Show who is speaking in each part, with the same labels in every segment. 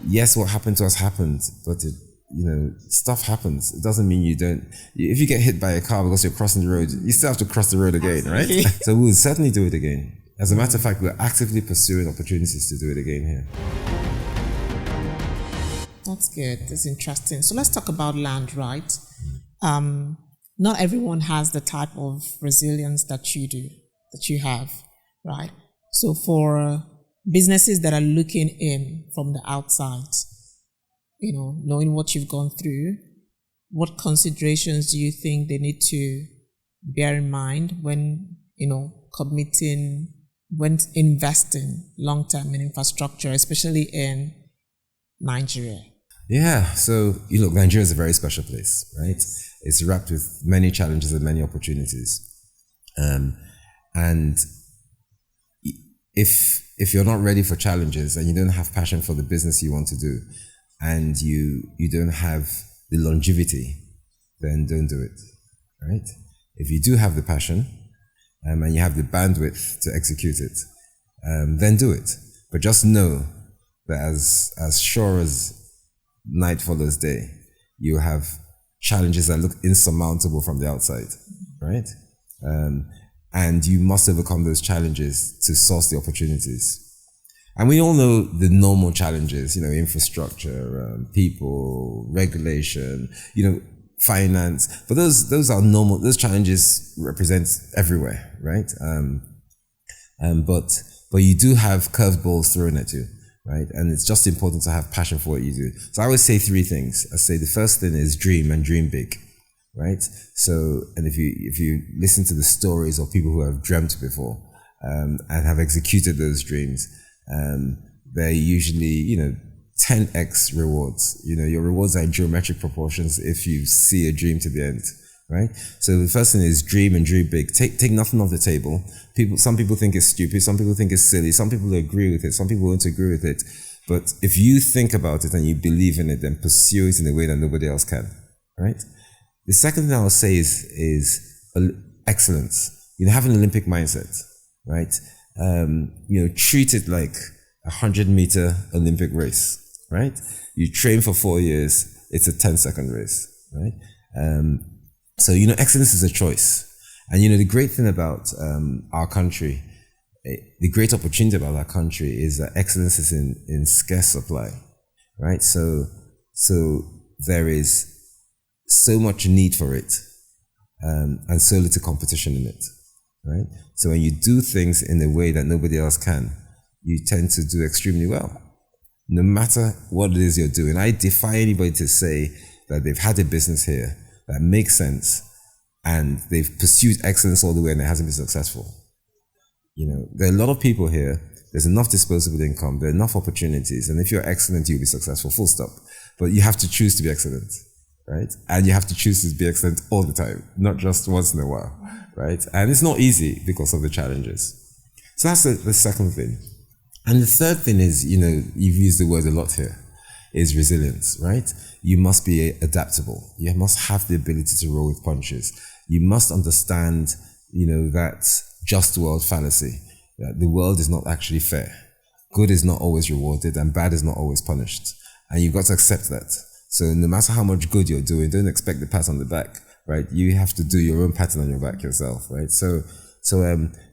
Speaker 1: yes, what happened to us happened, but stuff happens. It doesn't mean you don't. If you get hit by a car because you're crossing the road, you still have to cross the road again,
Speaker 2: Absolutely.
Speaker 1: right? So we'll certainly do it again. As a matter of fact, we're actively pursuing opportunities to do it again here.
Speaker 2: That's good. That's interesting. So let's talk about land, right? Not everyone has the type of resilience that you do, that you have, right? So for businesses that are looking in from the outside, knowing what you've gone through, what considerations do you think they need to bear in mind when, committing, when investing long-term in infrastructure, especially in Nigeria?
Speaker 1: Yeah, so Nigeria is a very special place, right? It's wrapped with many challenges and many opportunities. And if you're not ready for challenges and you don't have passion for the business you want to do, and you don't have the longevity, then don't do it, right? If you do have the passion and you have the bandwidth to execute it, then do it. But just know that as sure as night follows day, you have challenges that look insurmountable from the outside, right? And you must overcome those challenges to source the opportunities. And we all know the normal challenges, infrastructure, people, regulation, finance. But those are normal. Those challenges represent everywhere, right? But you do have curveballs thrown at you, right? And it's just important to have passion for what you do. So I always say three things. I say the first thing is dream, and dream big, right? So, and if you listen to the stories of people who have dreamt before and have executed those dreams, they're usually, 10x rewards. Your rewards are in geometric proportions if you see a dream to the end, right? So the first thing is dream, and dream big. Take nothing off the table. Some people think it's stupid. Some people think it's silly. Some people agree with it. Some people won't agree with it. But if you think about it and you believe in it, then pursue it in a way that nobody else can, right? The second thing I will say is excellence. Have an Olympic mindset, right? Treat it like a 100-meter Olympic race, right? You train for 4 years, it's a 10-second race, right? So, excellence is a choice. And, the great thing about our country, the great opportunity about our country is that excellence is in scarce supply, right? So there is so much need for it and so little competition in it, right? So when you do things in a way that nobody else can, you tend to do extremely well, no matter what it is you're doing. I defy anybody to say that they've had a business here that makes sense and they've pursued excellence all the way and it hasn't been successful. There are a lot of people here, there's enough disposable income, there are enough opportunities, and if you're excellent, you'll be successful, full stop. But you have to choose to be excellent, right? And you have to choose to be excellent all the time, not just once in a while, right? And it's not easy because of the challenges. So that's the second thing. And the third thing is, you've used the word a lot here, is resilience, right? You must be adaptable. You must have the ability to roll with punches. You must understand, that just world fallacy, that the world is not actually fair. Good is not always rewarded and bad is not always punished. And you've got to accept that. So no matter how much good you're doing, don't expect the pat on the back, right? You have to do your own patting on your back yourself, right? So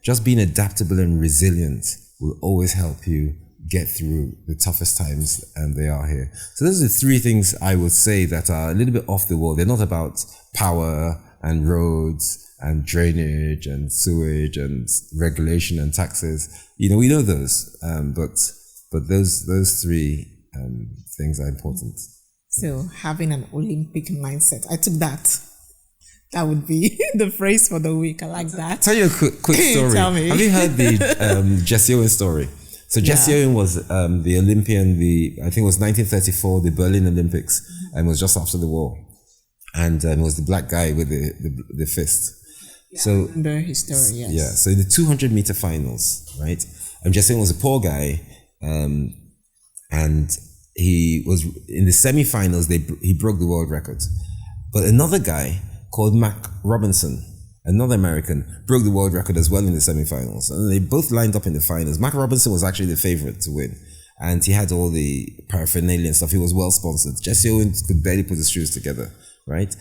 Speaker 1: just being adaptable and resilient will always help you get through the toughest times, and they are here. So those are the three things I would say that are a little bit off the wall. They're not about power and roads and drainage and sewage and regulation and taxes. We know those, but those three things are important.
Speaker 2: So having an Olympic mindset, I took that. That would be the phrase for the week. I like that.
Speaker 1: Tell you a quick story.
Speaker 2: Tell me.
Speaker 1: Have you heard the Jesse Owens story? So Jesse Owens was the Olympian, I think it was 1934, the Berlin Olympics, and was just after the war. And it was the black guy with the fist.
Speaker 2: Yeah, so, I remember his story, yes.
Speaker 1: Yeah, so in the 200-meter finals, right? Jesse Owens was a poor guy, and he was in the semi-finals, he broke the world record. But another guy called Mac Robinson, another American, broke the world record as well in the semi-finals. And they both lined up in the finals. Mac Robinson was actually the favorite to win. And he had all the paraphernalia and stuff. He was well sponsored. Jesse Owens could barely put his shoes together, right?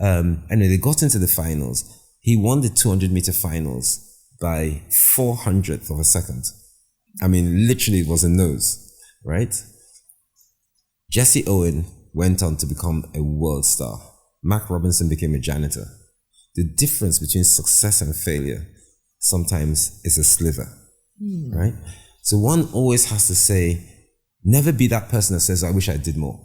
Speaker 1: Anyway, they got into the finals. He won the 200-meter finals by 400th of a second. I mean, literally, it was a nose, right? Jesse Owen went on to become a world star. Mark Robinson became a janitor. The difference between success and failure sometimes is a sliver, right? So one always has to say, never be that person that says, I wish I did more.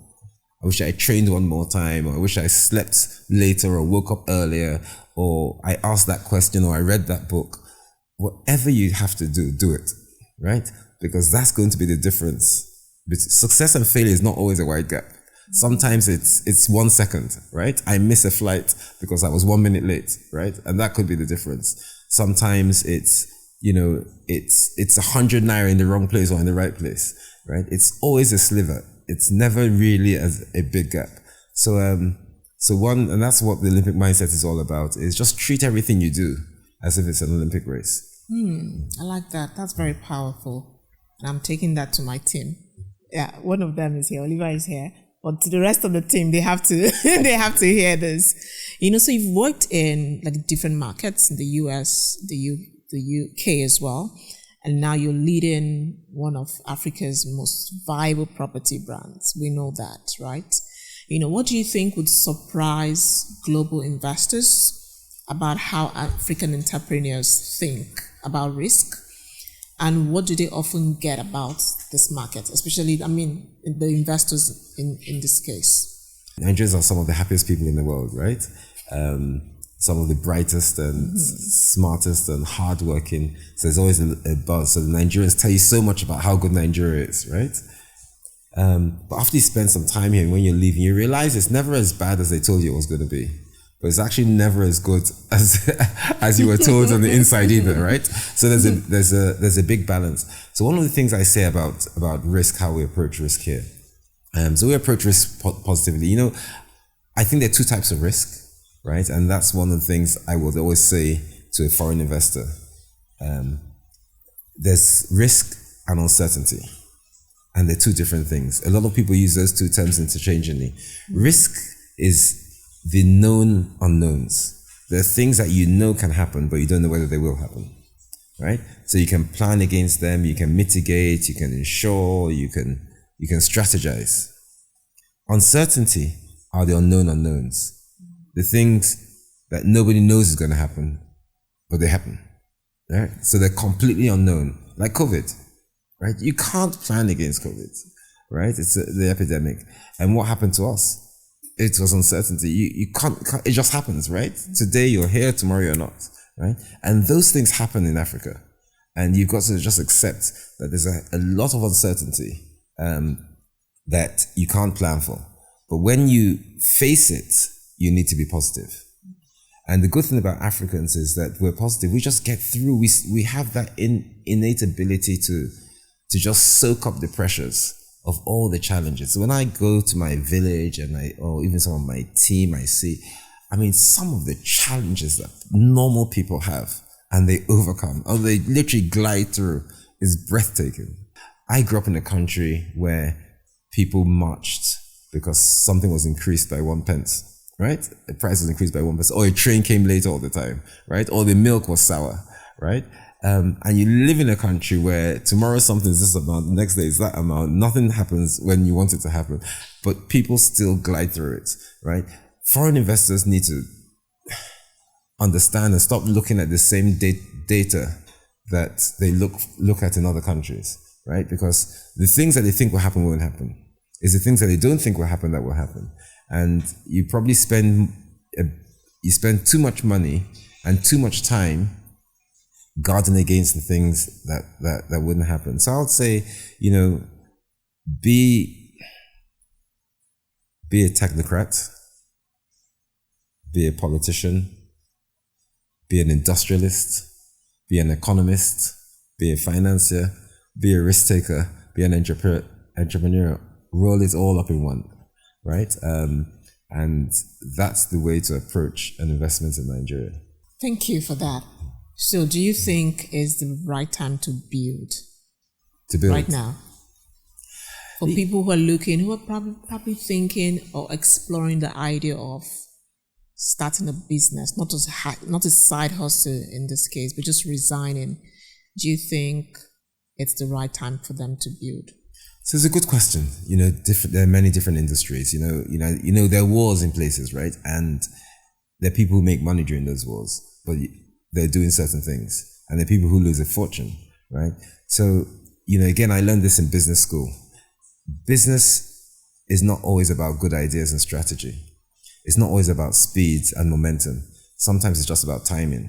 Speaker 1: I wish I trained one more time, or I wish I slept later, or woke up earlier, or I asked that question, or I read that book. Whatever you have to do, do it, right? Because that's going to be the difference. Success and failure is not always a wide gap. Sometimes it's 1 second, right? I miss a flight because I was 1 minute late, right? And that could be the difference. Sometimes it's 100 naira in the wrong place or in the right place, right? It's always a sliver. It's never really a big gap. So and that's what the Olympic mindset is all about, is just treat everything you do as if it's an Olympic race.
Speaker 2: I like that. That's very powerful. And I'm taking that to my team. Yeah, one of them is here. Oliver is here. But to the rest of the team, they have to they have to hear this. So you've worked in like different markets in the US, the UK as well. And now you're leading one of Africa's most viable property brands. We know that, right? What do you think would surprise global investors about how African entrepreneurs think about risk? And what do they often get about this market, especially, the investors in this case?
Speaker 1: Nigerians are some of the happiest people in the world, right? Some of the brightest and smartest and hardworking. So there's always a buzz. So the Nigerians tell you so much about how good Nigeria is, right? But after you spend some time here, when you're leaving, you realize it's never as bad as they told you it was going to be. But it's actually never as good as you were told on the inside either, right? So there's a big balance. So one of the things I say about risk, how we approach risk here. So we approach risk positively. I think there are two types of risk, right? And that's one of the things I would always say to a foreign investor. There's risk and uncertainty. And they're two different things. A lot of people use those two terms interchangeably. Risk is the known unknowns. There are things that can happen, but you don't know whether they will happen, right? So you can plan against them, you can mitigate, you can ensure, you can strategize. Uncertainty are the unknown unknowns. The things that nobody knows is going to happen, but they happen, right? So they're completely unknown, like COVID, right? You can't plan against COVID, right? It's the epidemic. And what happened to us? It was uncertainty. You can't, it just happens, right? Today you're here, tomorrow you're not, right? And those things happen in Africa. And you've got to just accept that there's a lot of uncertainty that you can't plan for. But when you face it, you need to be positive. And the good thing about Africans is that we're positive. We just get through. We have that innate ability to just soak up the pressures of all the challenges. So when I go to my village or even some of my team, I see, some of the challenges that normal people have and they overcome, or they literally glide through, is breathtaking. I grew up in a country where people marched because something was increased by 1 pence, right? The price was increased by 1 pence, or a train came late all the time, right? Or the milk was sour, right? And you live in a country where tomorrow something's this amount, the next day is that amount. Nothing happens when you want it to happen, but people still glide through it, right? Foreign investors need to understand and stop looking at the same data that they look at in other countries, right? Because the things that they think will happen won't happen. It's the things that they don't think will happen that will happen. And you probably spend too much money and too much time guarding against the things that wouldn't happen. So I would say, be a technocrat, be a politician, be an industrialist, be an economist, be a financier, be a risk taker, be an entrepreneur. Roll it all up in one, right? And that's the way to approach an investment in Nigeria.
Speaker 2: Thank you for that. So do you think is the right time to build?
Speaker 1: To build?
Speaker 2: Right now? For people who are looking, who are probably thinking or exploring the idea of starting a business, not a side hustle in this case, but just resigning, do you think it's the right time for them to build?
Speaker 1: So it's a good question. There are many different industries. There are wars in places, right? And there are people who make money during those wars, but they're doing certain things, and there are people who lose a fortune, right? So again, I learned this in business school. Business is not always about good ideas and strategy. It's not always about speed and momentum. Sometimes it's just about timing,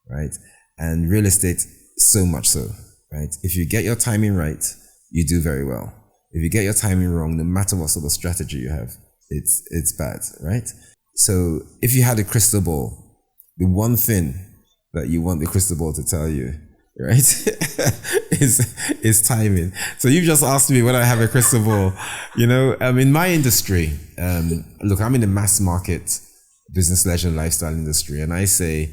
Speaker 1: right? And real estate, so much so, right? If you get your timing right, you do very well. If you get your timing wrong, no matter what sort of strategy you have, it's bad, right? So if you had a crystal ball, the one thing that you want the crystal ball to tell you, right, is timing. So you've just asked me whether I have a crystal ball. In my industry, look, I'm in the mass market business, leisure, and lifestyle industry, and I say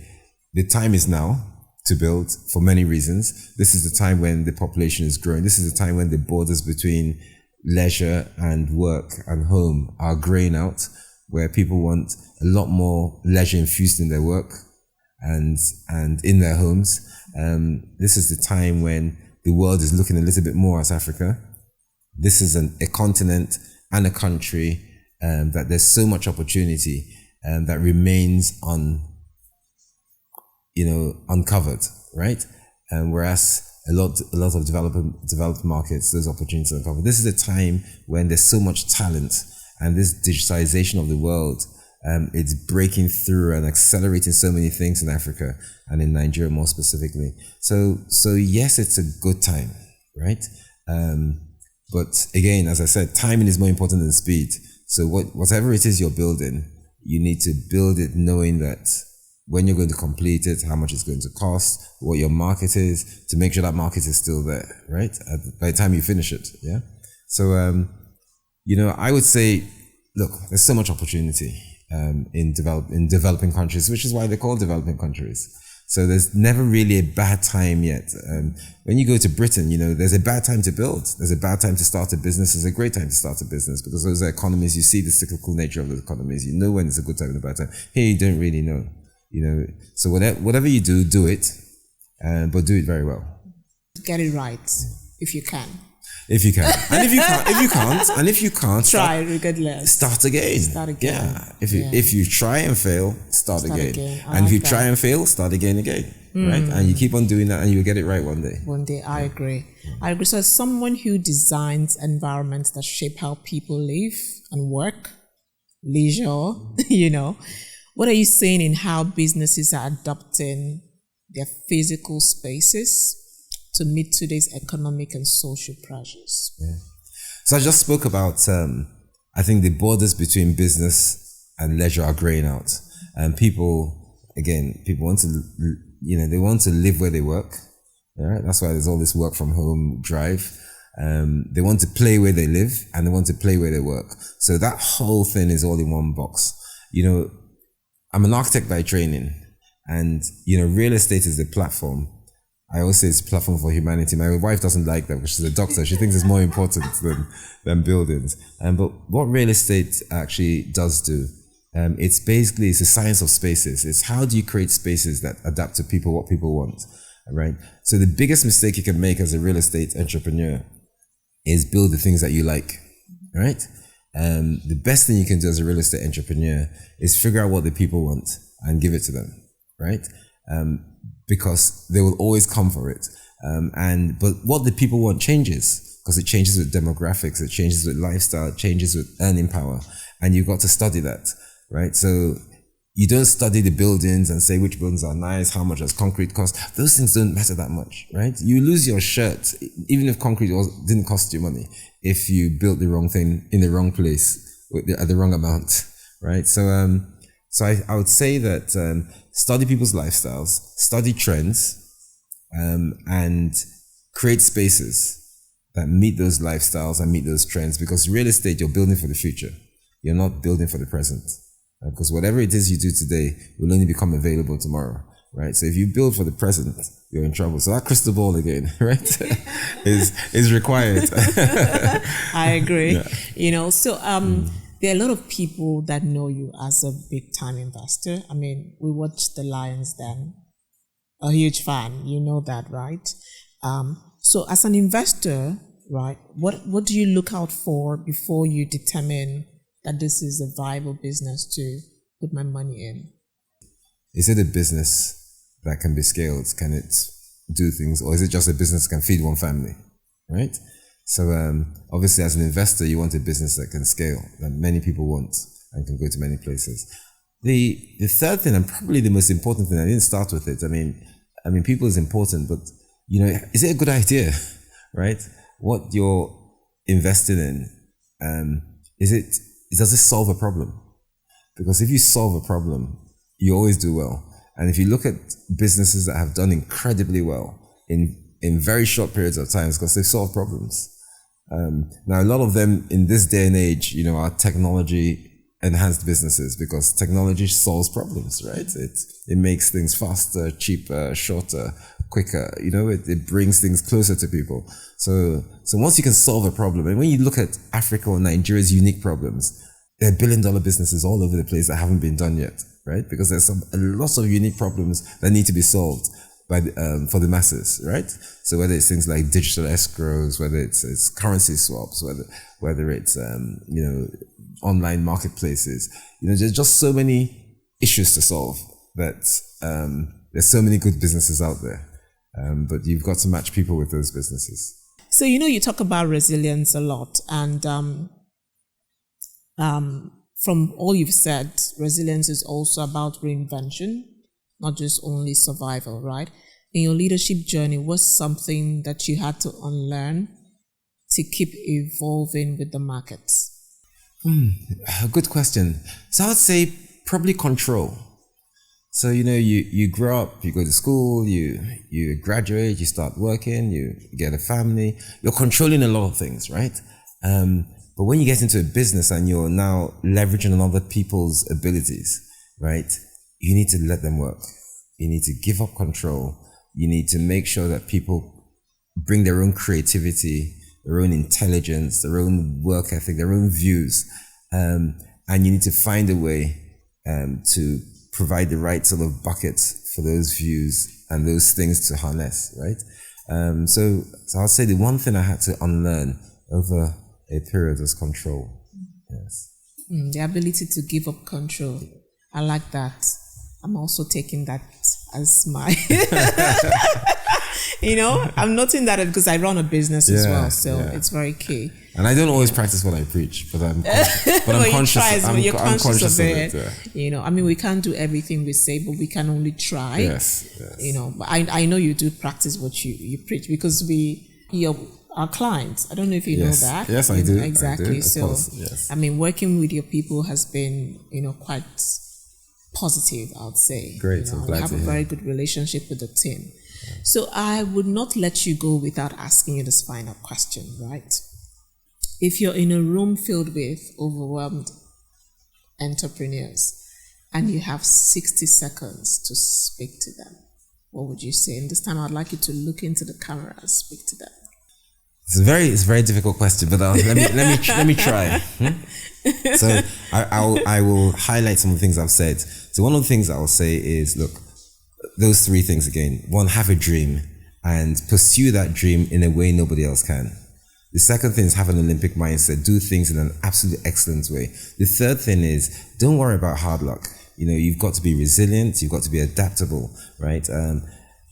Speaker 1: the time is now to build for many reasons. This is the time when the population is growing. This is the time when the borders between leisure and work and home are graying out, where people want a lot more leisure infused in their work and in their homes. This is the time when the world is looking a little bit more at Africa. This is a continent and a country that there's so much opportunity that remains uncovered, right? Whereas a lot of developed markets, those opportunities are uncovered. This is a time when there's so much talent, and this digitization of the world, it's breaking through and accelerating so many things in Africa and in Nigeria more specifically. So yes, it's a good time, right? But again, as I said, timing is more important than speed. So whatever it is you're building, you need to build it knowing that when you're going to complete it, how much it's going to cost, what your market is, to make sure that market is still there, right? By the time you finish it, yeah? So, I would say, look, there's so much opportunity in developing countries, which is why they're called developing countries. So there's never really a bad time yet. When you go to Britain, there's a bad time to build. There's a bad time to start a business. There's a great time to start a business, because those are economies. You see the cyclical nature of those economies. You know when it's a good time and a bad time. Here, you don't really know. So whatever you do it, but do it very well.
Speaker 2: Get it right, if you can.
Speaker 1: If you can, and if you can't,
Speaker 2: try regardless.
Speaker 1: Start again. Yeah. If you try and fail, start again. And if you try and fail, start again, right? And you keep on doing that, and you'll get it right one day.
Speaker 2: One day, I agree. So, as someone who designs environments that shape how people live and work, leisure, what are you saying in how businesses are adopting their physical spaces to meet today's economic and social pressures?
Speaker 1: Yeah. So I just spoke about, I think the borders between business and leisure are graying out. And people want to, they want to live where they work. Right? That's why there's all this work from home drive. They want to play where they live, and they want to play where they work. So that whole thing is all in one box. I'm an architect by training, and real estate is a platform. I always say it's a platform for humanity. My wife doesn't like that because she's a doctor. She thinks it's more important than buildings. But what real estate actually does do, it's a science of spaces. It's how do you create spaces that adapt to people, what people want, right? So the biggest mistake you can make as a real estate entrepreneur is build the things that you like, right? The best thing you can do as a real estate entrepreneur is figure out what the people want and give it to them, right? Because they will always come for it. But what the people want changes, because it changes with demographics, it changes with lifestyle, it changes with earning power, and you've got to study that, right? So you don't study the buildings and say which buildings are nice, how much does concrete cost. Those things don't matter that much, right? You lose your shirt, even if concrete didn't cost you money, if you built the wrong thing in the wrong place at the wrong amount, right? So I would say that study people's lifestyles, study trends, and create spaces that meet those lifestyles and meet those trends. Because real estate, you're building for the future. You're not building for the present. Because whatever it is you do today will only become available tomorrow. right? So if you build for the present, you're in trouble. So that crystal ball again, right, is required.
Speaker 2: I agree.
Speaker 1: Yeah.
Speaker 2: You know, so there are a lot of people that know you as a big time investor. I mean, we watched the Lions Den. A huge fan, you know that, right? So as an investor, right, what do you look out for before you determine that this is a viable business to put my money in?
Speaker 1: Is it a business that can be scaled? Can it do things? Or is it just a business that can feed one family, right? So obviously as an investor, you want a business that can scale, that many people want and can go to many places. The third thing, and probably the most important thing, I didn't start with it. I mean, people is important, but you know, is it a good idea, right? What you're investing in, does it solve a problem? Because if you solve a problem, you always do well. And if you look at businesses that have done incredibly well in very short periods of time, it's because they've solved problems. Now, a lot of them in this day and age, you know, are technology enhanced businesses because technology solves problems, right? It makes things faster, cheaper, shorter, quicker. You know, it brings things closer to people. So once you can solve a problem, and when you look at Africa or Nigeria's unique problems, there are billion-dollar businesses all over the place that haven't been done yet, right? Because there's lots of unique problems that need to be solved by for the masses, right? So whether it's things like digital escrows, whether it's currency swaps, whether it's you know, online marketplaces, you know, there's just so many issues to solve that there's so many good businesses out there, but you've got to match people with those businesses.
Speaker 2: So, you know, you talk about resilience a lot, and from all you've said, resilience is also about reinvention, not just only survival, right? In your leadership journey, what's something that you had to unlearn to keep evolving with the markets?
Speaker 1: Good question. So I would say probably control. So, you know, you grow up, you go to school, you graduate, you start working, you get a family, you're controlling a lot of things, right? But when you get into a business and you're now leveraging on other people's abilities, right? You need to let them work. You need to give up control. You need to make sure that people bring their own creativity, their own intelligence, their own work ethic, their own views. And you need to find a way to provide the right sort of buckets for those views and those things to harness, right? So I'll say the one thing I had to unlearn over a period was control. Yes.
Speaker 2: The ability to give up control. I like that. I'm also taking that as my, you know, I'm noting that because I run a business as well, so it's very key.
Speaker 1: And I don't always practice what I preach, but I'm conscious.
Speaker 2: You're conscious of
Speaker 1: it.
Speaker 2: You know, I mean, we can't do everything we say, but we can only try.
Speaker 1: Yes.
Speaker 2: You know, but I know you do practice what you preach because you're our clients. I don't know if you know that.
Speaker 1: Yes, I do.
Speaker 2: Exactly.
Speaker 1: I do, of
Speaker 2: so,
Speaker 1: course, yes.
Speaker 2: I mean, working with your people has been, you know, quite positive, I would say.
Speaker 1: Great.
Speaker 2: You know,
Speaker 1: I'm glad
Speaker 2: we have
Speaker 1: to
Speaker 2: a
Speaker 1: hear.
Speaker 2: very good relationship with the team. Yeah. So I would not let you go without asking you this final question, right? If you're in a room filled with overwhelmed entrepreneurs and you have 60 seconds to speak to them, what would you say? And this time I'd like you to look into the camera and speak to them.
Speaker 1: It's a very difficult question, but let me try. So I will highlight some of the things I've said. So one of the things I will say is, look, those three things again. One, have a dream and pursue that dream in a way nobody else can. The second thing is have an Olympic mindset, do things in an absolutely excellent way. The third thing is don't worry about hard luck. You know, you've got to be resilient, you've got to be adaptable, right?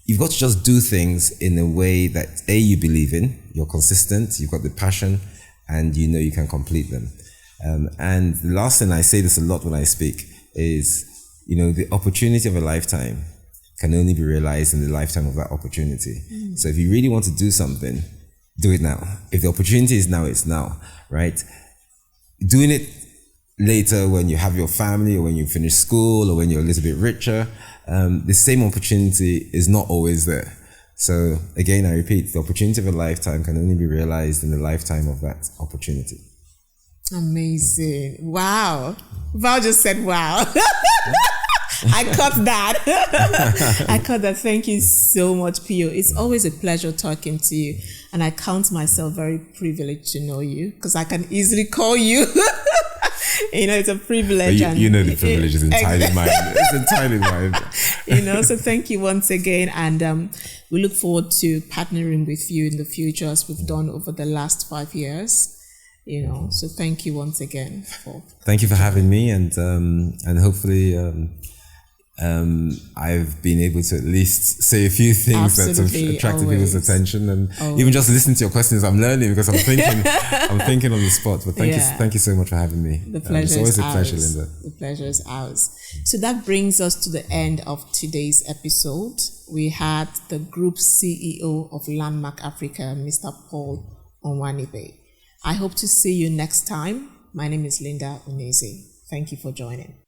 Speaker 1: You've got to just do things in a way that A, you believe in, you're consistent, you've got the passion, and you know you can complete them. And the last thing, I say this a lot when I speak, is, you know, the opportunity of a lifetime can only be realized in the lifetime of that opportunity. So if you really want to do something, do it now. If the opportunity is now, it's now, right? Doing it later when you have your family or when you finish school or when you're a little bit richer, the same opportunity is not always there. So again, I repeat, the opportunity of a lifetime can only be realized in the lifetime of that opportunity.
Speaker 2: Amazing. Wow. Val just said wow. I cut that. I cut that. Thank you so much, Pio. It's always a pleasure talking to you. And I count myself very privileged to know you because I can easily call you. It's a privilege.
Speaker 1: You know the privilege is entirely mine. It's entirely mine.
Speaker 2: So thank you once again. And we look forward to partnering with you in the future as we've done over the last 5 years. So thank you once again.
Speaker 1: Thank you for having me. And hopefully I've been able to at least say a few things that have attracted people's attention, and even just listen to your questions. I'm learning because I'm thinking on the spot. But thank you so much for having me.
Speaker 2: The pleasure
Speaker 1: it's always
Speaker 2: is
Speaker 1: a pleasure,
Speaker 2: ours.
Speaker 1: Linda.
Speaker 2: The pleasure is ours. So that brings us to the end of today's episode. We had the Group CEO of Landmark Africa, Mr. Paul Onwuanibe. I hope to see you next time. My name is Linda Uneze. Thank you for joining.